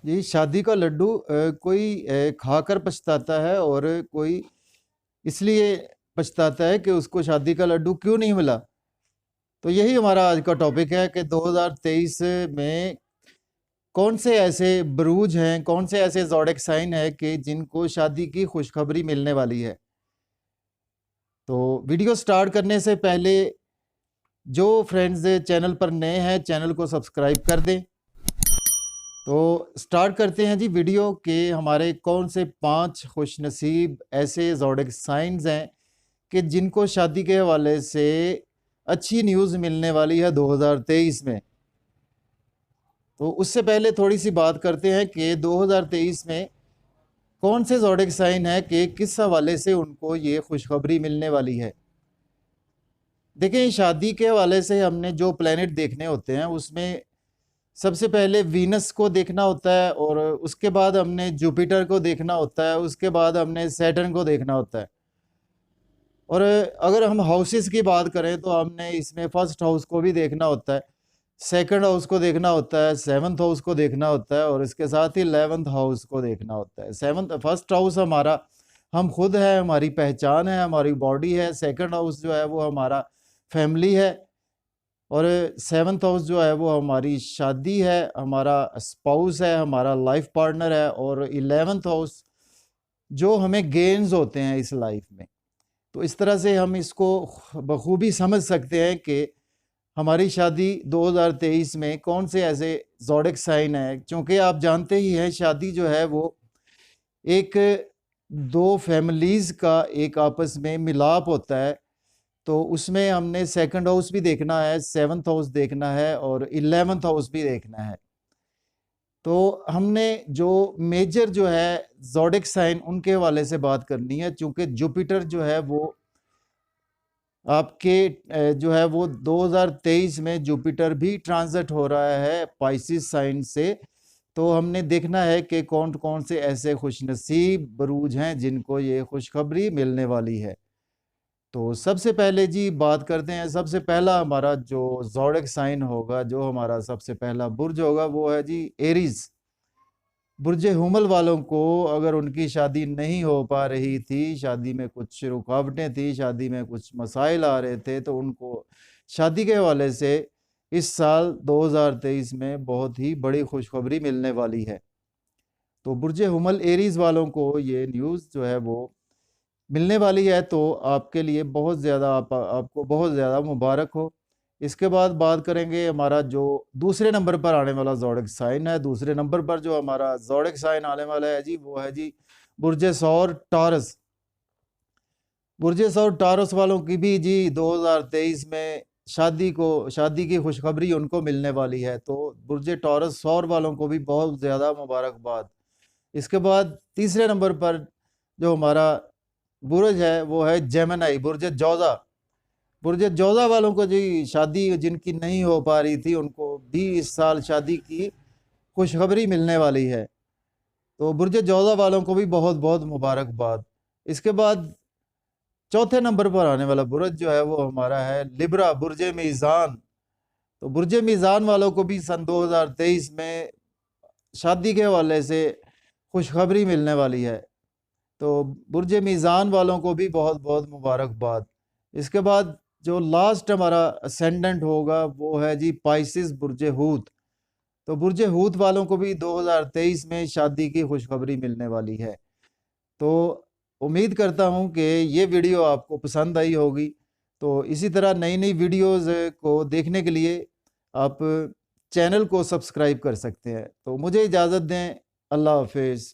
जी, शादी का लड्डू कोई खाकर पछताता है और कोई इसलिए पछताता है कि उसको शादी का लड्डू क्यों नहीं मिला। तो यही हमारा आज का टॉपिक है कि 2023 में कौन से ऐसे बुरूज हैं, कौन से ऐसे ज़ोडिएक साइन है कि जिनको शादी की खुशखबरी मिलने वाली है। तो वीडियो स्टार्ट करने से पहले जो फ्रेंड्स चैनल पर नए हैं, चैनल को सब्सक्राइब कर दें। तो स्टार्ट करते हैं जी वीडियो के हमारे कौन से 5 खुशनसीब ऐसे ज़ोडिएक साइंस हैं कि जिनको शादी के हवाले से अच्छी न्यूज़ मिलने वाली है 2023 में। तो उससे पहले थोड़ी सी बात करते हैं कि 2023 में कौन से ज़ोडिएक साइन है कि किस हवाले से उनको ये खुशखबरी मिलने वाली है। देखिए, शादी के हवाले से हमने जो प्लैनेट देखने होते हैं उसमें सबसे पहले वीनस को देखना होता है और उसके बाद हमने जुपिटर को देखना होता है, उसके बाद हमने सैटर्न को देखना होता है। और अगर हम हाउसेस की बात करें तो हमने इसमें फर्स्ट हाउस को भी देखना होता है, सेकंड हाउस को देखना होता है, सेवन्थ हाउस को देखना होता है और इसके साथ ही 11th हाउस को देखना होता है। फर्स्ट हाउस हमारा हम खुद है, हमारी पहचान है, हमारी बॉडी है। सेकंड हाउस जो है वो हमारा फैमिली है और 7th हाउस जो है वो हमारी शादी है, हमारा स्पाउस है, हमारा लाइफ पार्टनर है और 11th हाउस जो हमें गेन्स होते हैं इस लाइफ में। तो इस तरह से हम इसको बखूबी समझ सकते हैं कि हमारी शादी 2023 में कौन से ऐसे ज़ोडिएक साइन है। क्योंकि आप जानते ही हैं शादी जो है वो एक दो फैमिलीज़ का एक आपस में मिलाप होता है। तो उसमें हमने सेकंड हाउस भी देखना है, 7th हाउस देखना है और 11th हाउस भी देखना है। तो हमने जो मेजर जो है ज़ोडिएक साइन उनके हवाले से बात करनी है, चूँकि जुपिटर जो है वो आपके जो है वो 2023 में जुपिटर भी ट्रांजिट हो रहा है पाइसिस साइन से। तो हमने देखना है कि कौन कौन से ऐसे खुशनसीब बुरूज हैं जिनको ये खुशखबरी मिलने वाली है। तो सबसे पहले जी बात करते हैं, सबसे पहला हमारा जो ज़ोडिएक साइन होगा, जो हमारा सबसे पहला बुर्ज होगा वो है जी एरीज़। बुर्ज हुमल वालों को अगर उनकी शादी नहीं हो पा रही थी, शादी में कुछ रुकावटें थी, शादी में कुछ मसाइल आ रहे थे, तो उनको शादी के हवाले से इस साल 2023 में बहुत ही बड़ी खुशखबरी मिलने वाली है। तो बुर्ज हुमल एरीज़ वालों को ये न्यूज़ जो है वो मिलने वाली है, तो आपके लिए बहुत ज़्यादा आपको बहुत ज़्यादा मुबारक हो। इसके बाद बात करेंगे हमारा जो दूसरे नंबर पर आने वाला ज़ोडिएक साइन है। दूसरे नंबर पर जो हमारा ज़ोडिएक साइन आने वाला है जी वो है जी बुर्ज सौर टॉरस। बुर्ज सौर टॉरस वालों की भी जी 2023 में शादी की खुशखबरी उनको मिलने वाली है। तो बुर्ज टॉरस सौर वालों को भी बहुत ज़्यादा मुबारकबाद। इसके बाद तीसरे नंबर पर जो हमारा बुर्ज है वो है जेमिनी, बुर्ज जौज़ा। बुर्ज जौज़ा वालों को जी शादी जिनकी नहीं हो पा रही थी उनको भी इस साल शादी की खुशखबरी मिलने वाली है। तो बुर्ज जौज़ा वालों को भी बहुत बहुत मुबारकबाद। इसके बाद चौथे नंबर पर आने वाला बुर्ज जो है वो हमारा है लिब्रा, बुर्ज मीज़ान। तो बुर्ज मीज़ान वालों को भी सन 2023 में शादी के हवाले से खुशखबरी मिलने वाली है। तो बुर्ज मीज़ान वालों को भी बहुत बहुत मुबारकबाद। इसके बाद जो लास्ट हमारा असेंडेंट होगा वो है जी पाइसिस, बुर्ज हूत। तो बुर्ज हूत वालों को भी 2023 में शादी की खुशखबरी मिलने वाली है। तो उम्मीद करता हूँ कि ये वीडियो आपको पसंद आई होगी। तो इसी तरह नई नई वीडियोज़ को देखने के लिए आप चैनल को सब्सक्राइब कर सकते हैं। तो मुझे इजाज़त दें। अल्लाह हाफिज़।